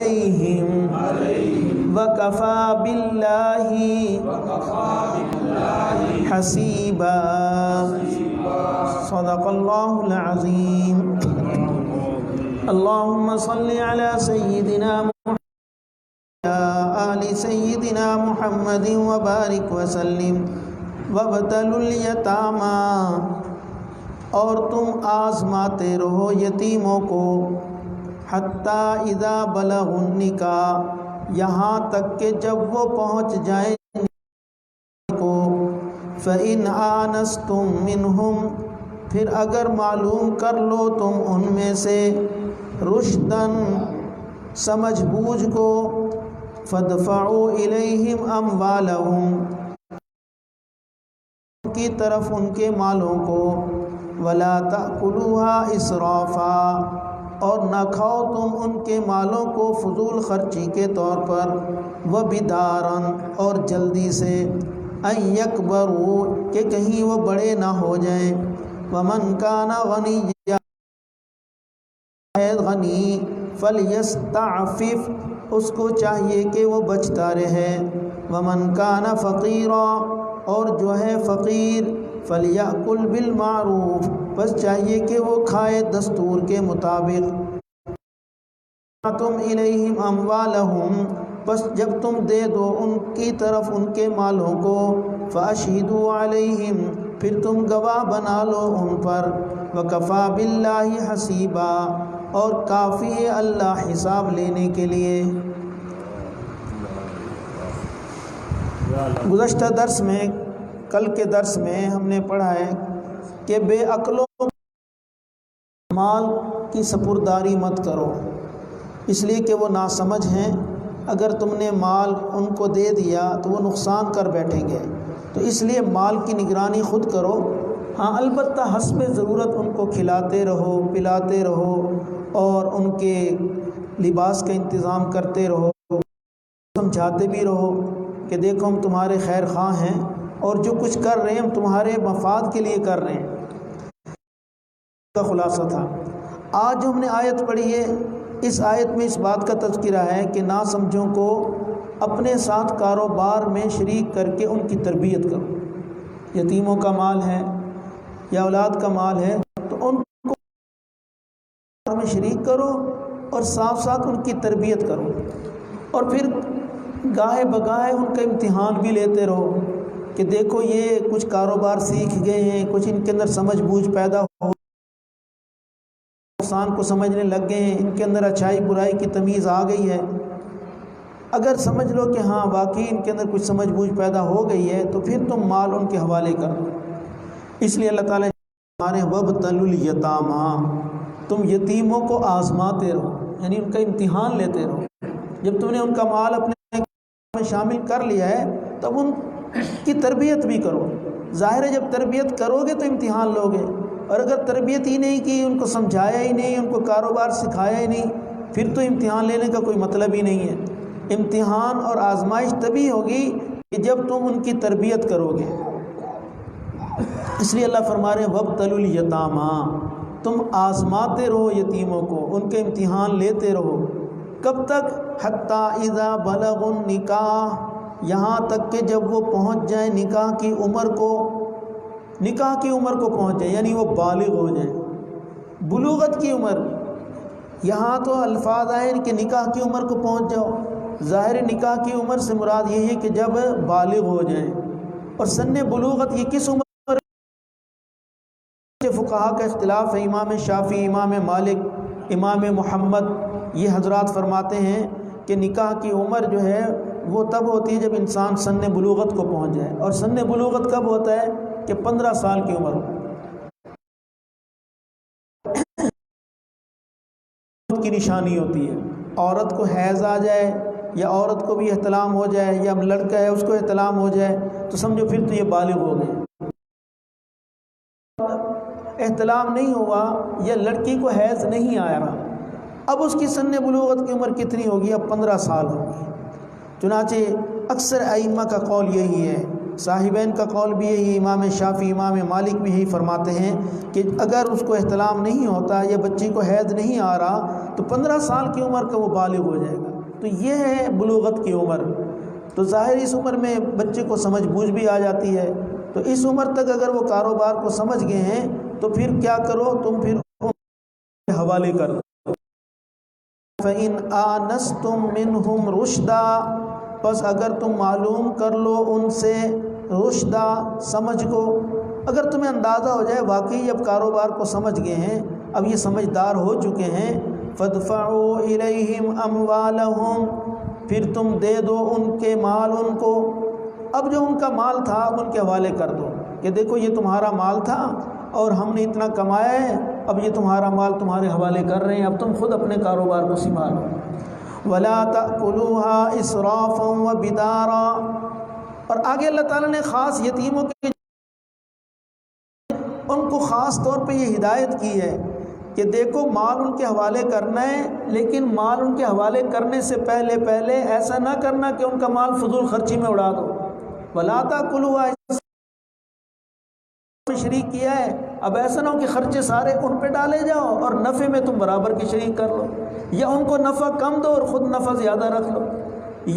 علیہم وکفى باللہ حسیبا صدق اللہ العظیم۔ اللہم صل علی سیدنا آل سیدنا محمد وبارک وسلم وابتلوا الیتامی، اور تم آزماتے رہو یتیموں کو، حتی اذا بلغوا النکاح، یہاں تک کہ جب وہ پہنچ جائیں کو، فإن آنستم منہم، پھر اگر معلوم کر لو تم ان میں سے رشدن سمجھ بوجھ کو، فادفعوا الیہم اموالہم، کی طرف ان کے مالوں کو، ولا تأکلوها اسرافا، اور نہ کھاؤ تم ان کے مالوں کو فضول خرچی کے طور پر، وبدارن، اور جلدی سے، ان یکبروا، کہ کہیں وہ بڑے نہ ہو جائیں، ومن کان غنیا، غنی، فلیستعفف، اس کو چاہیے کہ وہ بچتا رہے، ومن کان فقیرا، اور جو ہے فقیر، فلیأکل بالمعروف، بس چاہیے کہ وہ کھائے دستور کے مطابق، تم الیہم اموالہم، بس جب تم دے دو ان کی طرف ان کے مالوں کو، فاشہدوا علیہم، پھر تم گواہ بنا لو ان پر، وکفی باللہ حسیبا، اور کافی ہے اللہ حساب لینے کے لیے۔ گزشتہ درس میں، کل کے درس میں ہم نے پڑھا ہے کہ بے عقلوں مال کی سپرداری مت کرو، اس لیے کہ وہ ناسمجھ ہیں، اگر تم نے مال ان کو دے دیا تو وہ نقصان کر بیٹھیں گے، تو اس لیے مال کی نگرانی خود کرو، ہاں البتہ حسب ضرورت ان کو کھلاتے رہو، پلاتے رہو، اور ان کے لباس کا انتظام کرتے رہو، سمجھاتے بھی رہو کہ دیکھو ہم تمہارے خیر خواہ ہیں، اور جو کچھ کر رہے ہیں ہم تمہارے مفاد کے لیے کر رہے ہیں۔ کا خلاصہ تھا۔ آج جو ہم نے آیت پڑھی ہے، اس آیت میں اس بات کا تذکرہ ہے کہ ناسمجھوں کو اپنے ساتھ کاروبار میں شریک کر کے ان کی تربیت کرو۔ یتیموں کا مال ہے یا اولاد کا مال ہے تو ان کو کاروبار میں شریک کرو، اور ساتھ ساتھ ان کی تربیت کرو، اور پھر گاہے بگاہے ان کا امتحان بھی لیتے رہو کہ دیکھو یہ کچھ کاروبار سیکھ گئے ہیں، کچھ ان کے اندر سمجھ بوجھ پیدا ہو، نقصان کو سمجھنے لگ گئے ہیں، ان کے اندر اچھائی برائی کی تمیز آ گئی ہے۔ اگر سمجھ لو کہ ہاں واقعی ان کے اندر کچھ سمجھ بوجھ پیدا ہو گئی ہے تو پھر تم مال ان کے حوالے کر دو۔ اس لیے اللہ تعالیٰ ہمارے وابتلوا الیتامی، تم یتیموں کو آزماتے رہو، یعنی ان کا امتحان لیتے رہو۔ جب تم نے ان کا مال اپنے میں شامل کر لیا ہے تب ان کی تربیت بھی کرو۔ ظاہر ہے جب تربیت کرو گے تو امتحان لو گے، اور اگر تربیت ہی نہیں کی، ان کو سمجھایا ہی نہیں، ان کو کاروبار سکھایا ہی نہیں، پھر تو امتحان لینے کا کوئی مطلب ہی نہیں ہے۔ امتحان اور آزمائش تبھی ہوگی کہ جب تم ان کی تربیت کرو گے۔ اس لیے اللہ فرما رہے ہیں وابتلوا الیتامی، تم آزماتے رہو یتیموں کو، ان کے امتحان لیتے رہو۔ کب تک؟ حتی اذا بلغوا النکاح، یہاں تک کہ جب وہ پہنچ جائیں نکاح کی عمر کو، نکاح کی عمر کو پہنچ جائیں، یعنی وہ بالغ ہو جائیں، بلوغت کی عمر۔ یہاں تو الفاظ آئے کہ نکاح کی عمر کو پہنچ جاؤ، ظاہر نکاح کی عمر سے مراد یہ ہے کہ جب بالغ ہو جائیں، اور سن بلوغت یہ کس عمر؟ فقہا کا اختلاف ہے، امام شافعی، امام مالک، امام محمد، یہ حضرات فرماتے ہیں کہ نکاح کی عمر جو ہے وہ تب ہوتی ہے جب انسان سن بلوغت کو پہنچ جائے، اور سن بلوغت کب ہوتا ہے کہ 15 سال کی عمر کی نشانی ہوتی ہے۔ عورت کو حیض آ جائے، یا عورت کو بھی احتلام ہو جائے، یا لڑکا ہے اس کو احتلام ہو جائے، تو سمجھو پھر تو یہ بالغ ہو گئے۔ احتلام نہیں ہوا یا لڑکی کو حیض نہیں آیا رہا، اب اس کی سن بلوغت کی عمر کتنی ہوگی؟ اب 15 سال ہوگی۔ چنانچہ اکثر ائمہ کا قول یہی ہے، صاحبین کا قول بھی یہی، امام شافعی، امام مالک بھی یہی فرماتے ہیں کہ اگر اس کو احتلام نہیں ہوتا یا بچی کو حیض نہیں آ رہا تو 15 سال کی عمر کا وہ بالغ ہو جائے گا۔ تو یہ ہے بلوغت کی عمر۔ تو ظاہر اس عمر میں بچے کو سمجھ بوجھ بھی آ جاتی ہے، تو اس عمر تک اگر وہ کاروبار کو سمجھ گئے ہیں تو پھر کیا کرو، تم پھر حوالے کر دو۔ فَإِنْ آنَسْتُم مِّنْهُمْ رُشْدًا، پس اگر تم معلوم کر لو ان سے رشدہ سمجھ کو، اگر تمہیں اندازہ ہو جائے واقعی اب کاروبار کو سمجھ گئے ہیں، اب یہ سمجھدار ہو چکے ہیں، فَادْفَعُوا إِلَيْهِمْ أَمْوَالَهُمْ، پھر تم دے دو ان کے مال ان کو۔ اب جو ان کا مال تھا اب ان کے حوالے کر دو کہ دیکھو یہ تمہارا مال تھا اور ہم نے اتنا کمایا ہے، اب یہ تمہارا مال تمہارے حوالے کر رہے ہیں، اب تم خود اپنے کاروبار کو سنبھالو۔ وَلَا تَأْكُلُوهَا إِسْرَافًا وَبِدَارًا، اور آگے اللہ تعالیٰ نے خاص یتیموں کے ان کو خاص طور پہ یہ ہدایت کی ہے کہ دیکھو مال ان کے حوالے کرنا ہے، لیکن مال ان کے حوالے کرنے سے پہلے ایسا نہ کرنا کہ ان کا مال فضول خرچی میں اڑا دو۔ وَلَا تَأْكُلُوهَا میں شریک کیا ہے، اب ایسا نہ ہو کہ خرچے سارے ان پہ ڈالے جاؤ اور نفع میں تم برابر کی شریک کر لو، یا ان کو نفع کم دو اور خود نفع زیادہ رکھ لو،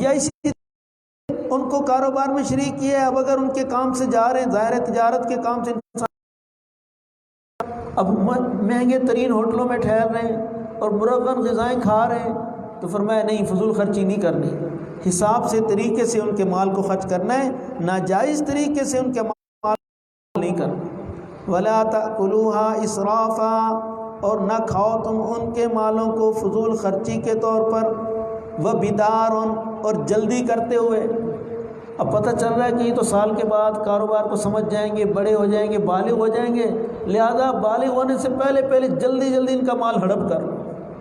یا اسی ان کو کاروبار میں شریک کیا ہے، اب اگر ان کے کام سے جا رہے ہیں، ظاہر تجارت کے کام سے اب مہنگے ترین ہوٹلوں میں ٹھہر رہے ہیں اور مرغن غذائیں کھا رہے ہیں، تو فرمایا نہیں، فضول خرچی نہیں کرنی، حساب سے طریقے سے ان کے مال کو خرچ کرنا ہے، ناجائز طریقے سے ان کے مال نہیں کرنا۔ وَلَا تَأْكُلُوهَا إِسْرَافًا، اور نہ کھاؤ تم ان کے مالوں کو فضول خرچی کے طور پر، وَبِدَارٌ، اور جلدی کرتے ہوئے۔ اب پتہ چل رہا ہے کہ یہ تو سال کے بعد کاروبار کو سمجھ جائیں گے، بڑے ہو جائیں گے، بالغ ہو جائیں گے، لہذا بالغ ہونے سے پہلے جلدی ان کا مال ہڑپ کر لو۔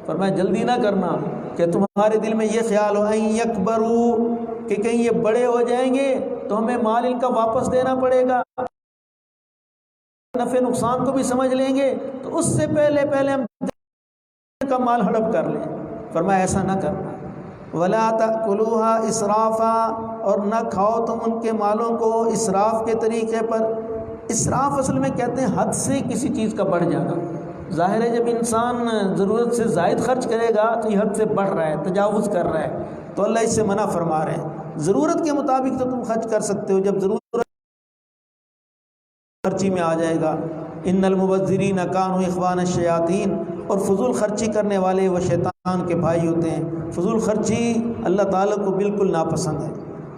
فرمایا جلدی نہ کرنا کہ تمہارے دل میں یہ خیال ہو اَن یکبروا، کہ کہیں یہ بڑے ہو جائیں گے تو ہمیں مال ان کا واپس دینا پڑے گا، نفع نقصان کو بھی سمجھ لیں گے، تو اس سے پہلے ہم ان کا مال ہڑپ کر لیں۔ فرمایا ایسا نہ کرنا۔ وَلَا تَأْكُلُوهَا إِسْرَافًا، اور نہ کھاؤ تم ان کے مالوں کو اسراف کے طریقے پر۔ اسراف اصل میں کہتے ہیں حد سے کسی چیز کا بڑھ جانا۔ ظاہر ہے جب انسان ضرورت سے زائد خرچ کرے گا تو یہ حد سے بڑھ رہا ہے، تجاوز کر رہا ہے، تو اللہ اس سے منع فرما رہے ہیں۔ ضرورت کے مطابق تو تم خرچ کر سکتے ہو، جب ضرورت خرچی میں آ جائے گا۔ ان المبذرین کانوا اخوان الشیاطین، اور فضول خرچی کرنے والے وہ شیطان کے بھائی ہوتے ہیں۔ فضول خرچی اللہ تعالیٰ کو بالکل ناپسند ہے۔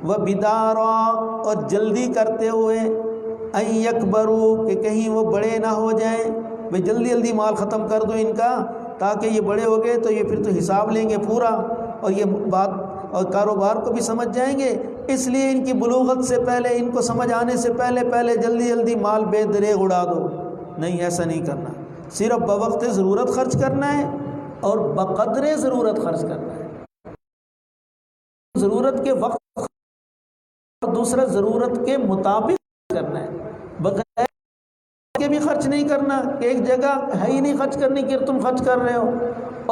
وَبِدَارًا، اور جلدی کرتے ہوئے، اَن یکبروا، کہ کہیں وہ بڑے نہ ہو جائیں، بھئی جلدی مال ختم کر دو ان کا، تاکہ یہ بڑے ہو گئے تو یہ پھر تو حساب لیں گے پورا، اور یہ بات اور کاروبار کو بھی سمجھ جائیں گے، اس لیے ان کی بلوغت سے پہلے، ان کو سمجھ آنے سے پہلے جلدی مال بے دریغ اڑا دو۔ نہیں، ایسا نہیں کرنا، صرف بوقت ضرورت خرچ کرنا ہے اور بقدر ضرورت خرچ کرنا ہے۔ ضرورت کے وقت اور دوسرا ضرورت کے مطابق کرنا ہے، بغیر کے بھی خرچ نہیں کرنا کہ ایک جگہ ہے ہی نہیں خرچ کرنے کی تم خرچ کر رہے ہو،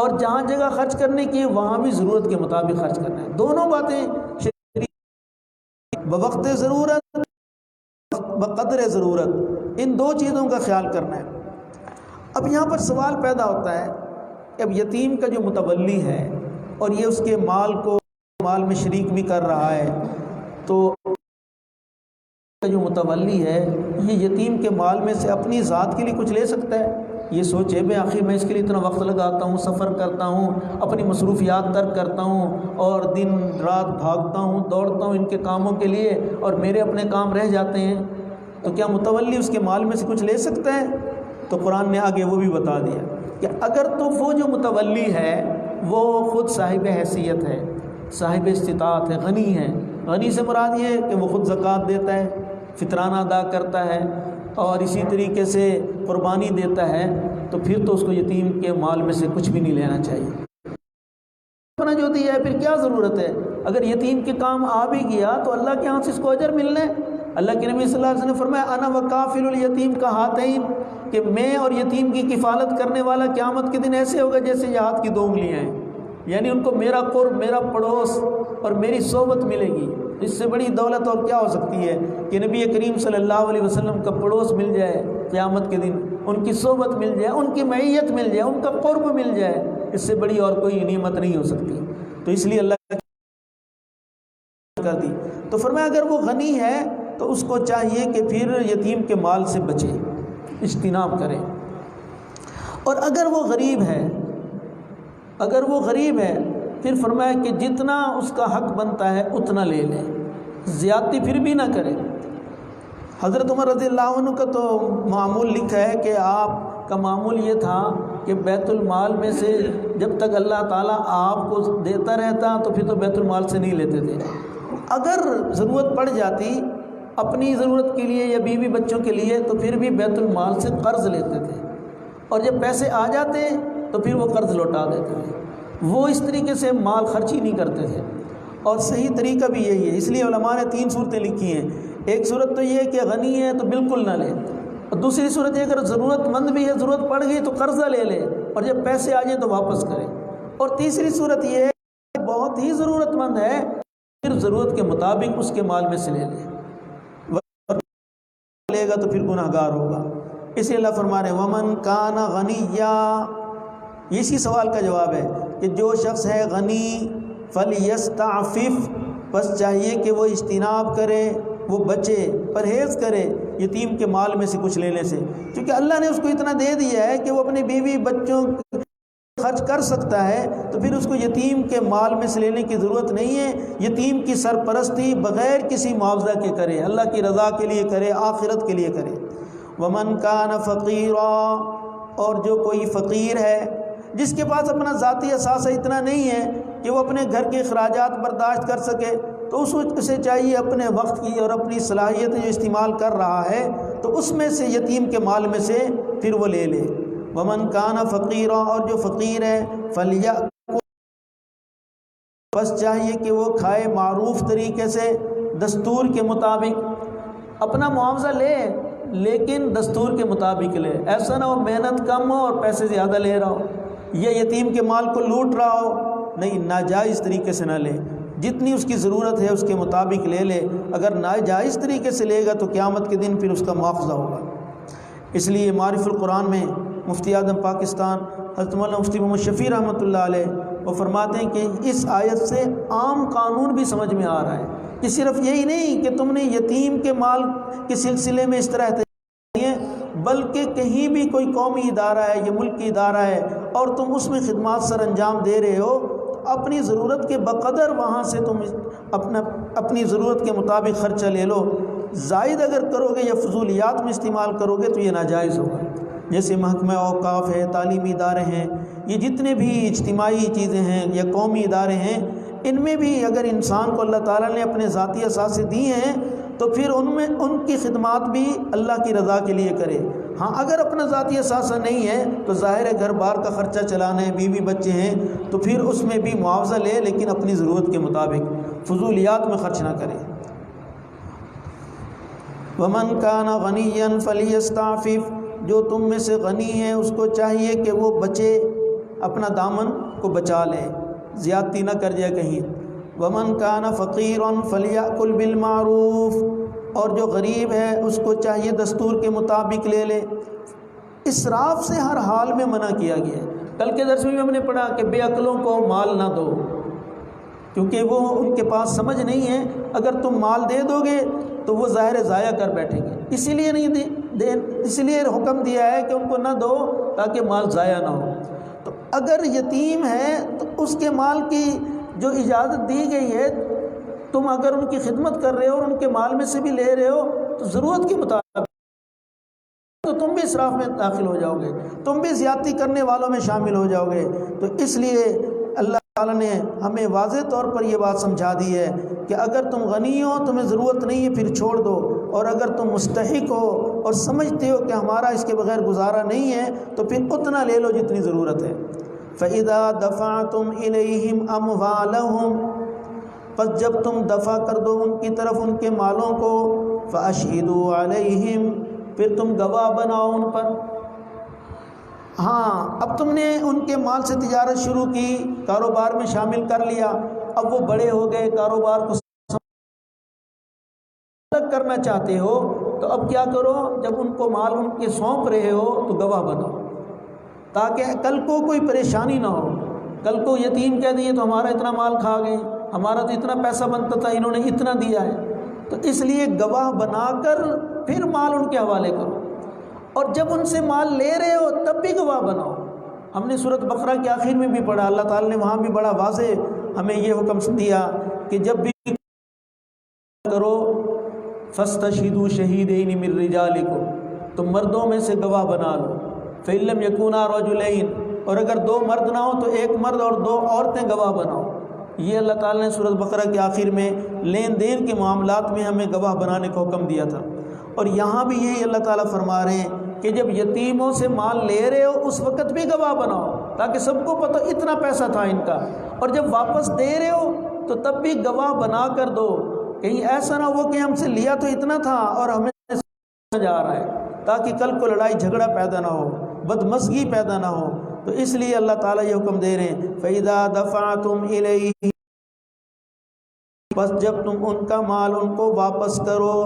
اور جہاں جگہ خرچ کرنے کی وہاں بھی ضرورت کے مطابق خرچ کرنا ہے۔ دونوں باتیں بوقت ضرورت، بقدر ضرورت، ان دو چیزوں کا خیال کرنا ہے۔ اب یہاں پر سوال پیدا ہوتا ہے کہ اب یتیم کا جو متولی ہے اور یہ اس کے مال میں شریک بھی کر رہا ہے، تو جو متولی ہے یہ یتیم کے مال میں سے اپنی ذات کے لیے کچھ لے سکتا ہے؟ یہ سوچے میں آخر میں اس کے لیے اتنا وقت لگاتا ہوں، سفر کرتا ہوں، اپنی مصروفیات ترک کرتا ہوں اور دن رات بھاگتا ہوں، دوڑتا ہوں ان کے کاموں کے لیے، اور میرے اپنے کام رہ جاتے ہیں، تو کیا متولی اس کے مال میں سے کچھ لے سکتا ہے؟ تو قرآن نے آگے وہ بھی بتا دیا کہ اگر تو وہ جو متولی ہے وہ خود صاحب حیثیت ہے، صاحب استطاعت ہے، غنی ہے، غنی سے مراد یہ ہے کہ وہ خود زکوٰۃ دیتا ہے، فطرانہ ادا کرتا ہے، اور اسی طریقے سے قربانی دیتا ہے، تو پھر تو اس کو یتیم کے مال میں سے کچھ بھی نہیں لینا چاہیے۔ اپنا جو دیا ہے پھر کیا ضرورت ہے؟ اگر یتیم کے کام آ بھی گیا تو اللہ کے ہاں سے اس کو اجر ملنا ہے۔ اللہ کے نبی صلی اللہ علیہ وسلم نے فرمایا انا وکافل الیتیم کا ہاتین، کہ میں اور یتیم کی کفالت کرنے والا قیامت کے دن ایسے ہوگا جیسے یہ ہاتھ کی دو انگلیاں ہیں، یعنی ان کو میرا قرب، میرا پڑوس اور میری صحبت ملے گی۔ اس سے بڑی دولت اور کیا ہو سکتی ہے کہ نبی کریم صلی اللہ علیہ وسلم کا پڑوس مل جائے قیامت کے دن، ان کی صحبت مل جائے، ان کی معیت مل جائے، ان کا قرب مل جائے، اس سے بڑی اور کوئی نعمت نہیں ہو سکتی۔ تو اس لیے اللہ کر دی۔ تو فرمایا اگر وہ غنی ہے تو اس کو چاہیے کہ پھر یتیم کے مال سے بچے، اجتناب کرے، اور اگر وہ غریب ہے پھر فرمایا کہ جتنا اس کا حق بنتا ہے اتنا لے لے، زیادتی پھر بھی نہ کرے۔ حضرت عمر رضی اللہ عنہ کا تو معمول لکھا ہے کہ آپ کا معمول یہ تھا کہ بیت المال میں سے جب تک اللہ تعالیٰ آپ کو دیتا رہتا تو پھر تو بیت المال سے نہیں لیتے تھے، اگر ضرورت پڑ جاتی اپنی ضرورت کے لیے یا بیوی بچوں کے لیے تو پھر بھی بیت المال سے قرض لیتے تھے، اور جب پیسے آ جاتے تو پھر وہ قرض لوٹا دیتے تھے۔ وہ اس طریقے سے مال خرچی نہیں کرتے تھے، اور صحیح طریقہ بھی یہی ہے۔ اس لیے علماء نے 3 صورتیں لکھی ہیں۔ ایک صورت تو یہ ہے کہ غنی ہے تو بالکل نہ لے، اور دوسری صورت یہ اگر ضرورت مند بھی ہے، ضرورت پڑ گئی تو قرضہ لے لے، اور جب پیسے آ جائیں تو واپس کرے، اور تیسری صورت یہ ہے کہ بہت ہی ضرورت مند ہے پھر ضرورت کے مطابق اس کے مال میں سے لے لے گا تو پھر گناہ گار ہوگا۔ اسی اللہ فرما رہے ومن کان غنیا، اسی سوال کا جواب ہے کہ جو شخص ہے غنی فلیستعفف، بس چاہیے کہ وہ اجتناب کرے، وہ بچے، پرہیز کرے یتیم کے مال میں سے کچھ لینے سے، کیونکہ اللہ نے اس کو اتنا دے دیا ہے کہ وہ اپنی بیوی بچوں خرچ کر سکتا ہے، تو پھر اس کو یتیم کے مال میں سے لینے کی ضرورت نہیں ہے۔ یتیم کی سرپرستی بغیر کسی معاوضہ کے کرے، اللہ کی رضا کے لیے کرے، آخرت کے لیے کرے۔ ومن کان فقیرا، اور جو کوئی فقیر ہے جس کے پاس اپنا ذاتی اثاثہ اتنا نہیں ہے کہ وہ اپنے گھر کے اخراجات برداشت کر سکے، تو اسے چاہیے اپنے وقت کی اور اپنی صلاحیت جو استعمال کر رہا ہے تو اس میں سے یتیم کے مال میں سے پھر وہ لے لے۔ ومن کان فقیرا، اور جو فقیر ہے فلیأکل، بس چاہیے کہ وہ کھائے معروف طریقے سے، دستور کے مطابق، اپنا معاوضہ لے لیکن دستور کے مطابق لے، ایسا نہ ہو محنت کم ہو اور پیسے زیادہ لے رہا ہو، یا یتیم کے مال کو لوٹ رہا ہو، نہیں، ناجائز طریقے سے نہ لے، جتنی اس کی ضرورت ہے اس کے مطابق لے لے۔ اگر ناجائز طریقے سے لے گا تو قیامت کے دن پھر اس کا مواخذہ ہوگا۔ اس لیے معارف القرآن میں مفتی اعظم پاکستان حضرت مولانا مفتی محمد شفیع رحمۃ اللہ علیہ وہ فرماتے ہیں کہ اس آیت سے عام قانون بھی سمجھ میں آ رہا ہے کہ صرف یہی نہیں کہ تم نے یتیم کے مال کے سلسلے میں اس طرح نہیں ہے، بلکہ کہیں بھی کوئی قومی ادارہ ہے یا ملکی ادارہ ہے اور تم اس میں خدمات سر انجام دے رہے ہو، اپنی ضرورت کے بقدر وہاں سے تم اپنی ضرورت کے مطابق خرچہ لے لو۔ زائد اگر کرو گے یا فضولیات میں استعمال کرو گے تو یہ ناجائز ہوگا۔ جیسے محکمہ اوقاف ہے، تعلیمی ادارے ہیں، یہ جتنے بھی اجتماعی چیزیں ہیں یا قومی ادارے ہیں، ان میں بھی اگر انسان کو اللہ تعالیٰ نے اپنے ذاتی اثاثے دیے ہیں تو پھر ان کی خدمات بھی اللہ کی رضا کے لیے کرے۔ ہاں اگر اپنا ذاتی اثاثہ نہیں ہے تو ظاہر ہے گھر بار کا خرچہ چلانا ہے، بیوی بچے ہیں، تو پھر اس میں بھی معاوضہ لے لیکن اپنی ضرورت کے مطابق، فضولیات میں خرچ نہ کرے۔ ومن کان غنیا فلیستعفف، جو تم میں سے غنی ہے اس کو چاہیے کہ وہ بچے، اپنا دامن کو بچا لے، زیادتی نہ کر جائے کہیں۔ ومن کان فقیرا فلیأکل بالمعروف، اور جو غریب ہے اس کو چاہیے دستور کے مطابق لے لے۔ اسراف سے ہر حال میں منع کیا گیا ہے۔ کل کے درس میں ہم نے پڑھا کہ بے عقلوں کو مال نہ دو، کیونکہ وہ ان کے پاس سمجھ نہیں ہے، اگر تم مال دے دو گے تو وہ ظاہر ضائع کر بیٹھیں گے، اسی لیے نہیں اسی لیے حکم دیا ہے کہ ان کو نہ دو تاکہ مال ضائع نہ ہو۔ تو اگر یتیم ہے تو اس کے مال کی جو اجازت دی گئی ہے، تم اگر ان کی خدمت کر رہے ہو اور ان کے مال میں سے بھی لے رہے ہو تو ضرورت کے مطابق، تو تم بھی اسراف میں داخل ہو جاؤ گے، تم بھی زیادتی کرنے والوں میں شامل ہو جاؤ گے۔ تو اس لیے اللہ تعالیٰ نے ہمیں واضح طور پر یہ بات سمجھا دی ہے کہ اگر تم غنی ہو، تمہیں ضرورت نہیں ہے، پھر چھوڑ دو، اور اگر تم مستحق ہو اور سمجھتے ہو کہ ہمارا اس کے بغیر گزارا نہیں ہے تو پھر اتنا لے لو جتنی ضرورت ہے۔ فَإِذَا دَفَعْتُمْ إِلَيْهِمْ أَمْوَالَهُمْ، پس جب تم دفع کر دو ان کی طرف ان کے مالوں کو، فَأَشْهِدُوا عَلَيْهِمْ، پھر تم گواہ بناؤ ان پر۔ ہاں اب تم نے ان کے مال سے تجارت شروع کی، کاروبار میں شامل کر لیا، اب وہ بڑے ہو گئے، کاروبار کو الگ کرنا چاہتے ہو تو اب کیا کرو، جب ان کو مال ان کے سونپ رہے ہو تو گواہ بنو، تاکہ کل کو کوئی پریشانی نہ ہو۔ کل کو یتیم کہہ دیے تو ہمارا اتنا مال کھا گئے، ہمارا تو اتنا پیسہ بنتا تھا، انہوں نے اتنا دیا ہے. تو اس لیے گواہ بنا کر پھر مال ان کے حوالے کرو، اور جب ان سے مال لے رہے ہو تب بھی گواہ بناؤ. ہم نے سورۃ بقرہ کے آخر میں بھی پڑھا، اللہ تعالیٰ نے وہاں بھی بڑا واضح ہمیں یہ حکم دیا کہ جب بھی کرو فاستشہدوا شہیدین من رجالکم، تم مردوں میں سے گواہ بنا لو. فإن لم یکونا رجلین، اور اگر 2 مرد نہ ہو تو 1 مرد اور 2 عورتیں گواہ بناؤ. یہ اللہ تعالیٰ نے سورۃ بقرہ کے آخر میں لین دین کے معاملات میں ہمیں گواہ بنانے کا حکم دیا تھا. اور یہاں بھی یہی اللہ تعالیٰ فرما رہے ہیں کہ جب یتیموں سے مال لے رہے ہو اس وقت بھی گواہ بناؤ، تاکہ سب کو پتہ اتنا پیسہ تھا ان کا. اور جب واپس دے رہے ہو تو تب بھی گواہ بنا کر دو، کہیں ایسا نہ ہو کہ ہم سے لیا تو اتنا تھا اور ہمیں جا رہا ہے، تاکہ کل کو لڑائی جھگڑا پیدا نہ ہو، بدمزگی پیدا نہ ہو. تو اس لیے اللہ تعالیٰ یہ حکم دے رہے ہیں فَإِذَا دَفَعْتُمْ إِلَيْهِ، بس جب تم ان کا مال ان کو واپس کرو،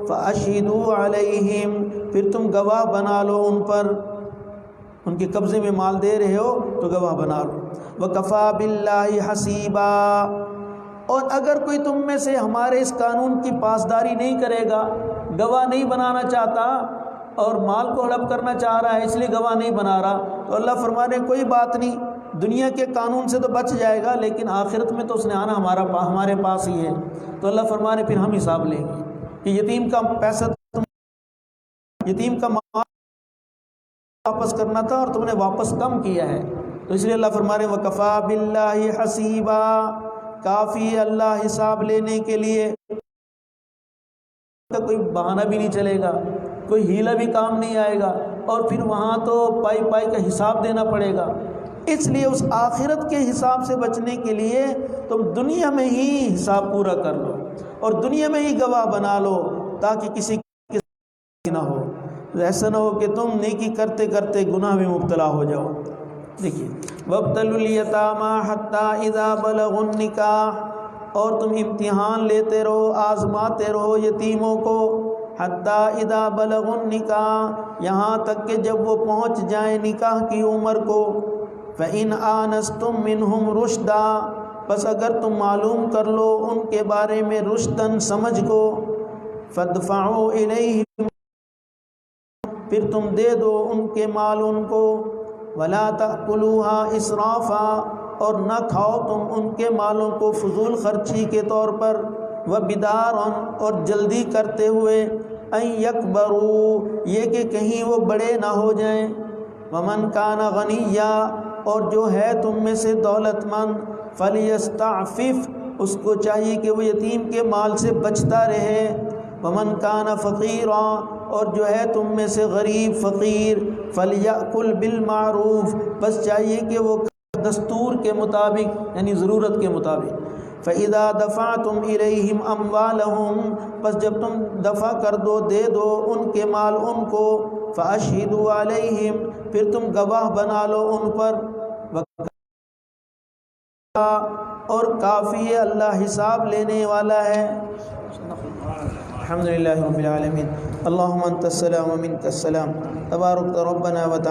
فَأَشْهِدُوا عَلَيْهِمْ، پھر تم گواہ بنا لو ان پر. ان کے قبضے میں مال دے رہے ہو تو گواہ بنا لو. وَكَفَى بِاللَّهِ حَسِيبًا، اور اگر کوئی تم میں سے ہمارے اس قانون کی پاسداری نہیں کرے گا، گواہ نہیں بنانا چاہتا اور مال کو ہڑپ کرنا چاہ رہا ہے اس لیے گواہ نہیں بنا رہا، تو اللہ فرمانے کوئی بات نہیں، دنیا کے قانون سے تو بچ جائے گا لیکن آخرت میں تو اس نے آنا ہمارے پاس ہی ہے. تو اللہ فرمانے پھر ہم حساب لیں گے کہ یتیم کا پیسہ، یتیم کا مال واپس کرنا تھا اور تم نے واپس کم کیا ہے. تو اس لیے اللہ فرمانے وَكَفَى بِاللَّهِ حَسِيبًا، کافی اللہ حساب لینے کے لیے. کوئی بہانہ بھی نہیں چلے گا، کوئی ہیلہ بھی کام نہیں آئے گا، اور پھر وہاں تو پائی پائی کا حساب دینا پڑے گا. اس لیے اس آخرت کے حساب سے بچنے کے لیے تم دنیا میں ہی حساب پورا کر لو اور دنیا میں ہی گواہ بنا لو، تاکہ کسی کی نہ ہو. ایسا نہ ہو کہ تم نیکی کرتے کرتے گناہ میں مبتلا ہو جاؤ. دیکھیے وَابْتَلُوا الْيَتَامَىٰ حَتَّىٰ إِذَا بَلَغُوا النِّكَاحَ، اور تم امتحان لیتے رہو، آزماتے رہو یتیموں کو، حتیٰ اذا بلغوا النکاح، یہاں تک کہ جب وہ پہنچ جائیں نکاح کی عمر کو. فإن آنستم منہم رشدا، بس اگر تم معلوم کر لو ان کے بارے میں رشدن سمجھ کو، فادفعوا الیہم، پھر تم دے دو ان کے مال ان کو. ولا تأکلوها اسرافا، اور نہ کھاؤ تم ان کے مالوں کو فضول خرچی کے طور پر. وبدارا، اور جلدی کرتے ہوئے. ان یکبروا، یہ کہ کہیں وہ بڑے نہ ہو جائیں. ومن کان غنیا، اور جو ہے تم میں سے دولت مند، فلیستعفف، اس کو چاہیے کہ وہ یتیم کے مال سے بچتا رہے. ومن کان فقیرا، اور جو ہے تم میں سے غریب فقیر، فلیأکل بالمعروف، بس چاہیے کہ وہ دستور کے مطابق یعنی ضرورت کے مطابق. فَإِذَا دَفَعْتُمْ إِلَيْهِمْ أَمْوَالَهُمْ، بس جب تم دفع کر دو، دے دو ان کے مال ان کو. فَأَشْهِدُوا عَلَيْهِمْ، پھر تم گواہ بنا لو ان پر. اور کافی ہے اللہ حساب لینے والا ہے. الحمدللہ رب العالمین. اللہم انت السلام و منک السلام، تبارک ربنا و تعالی.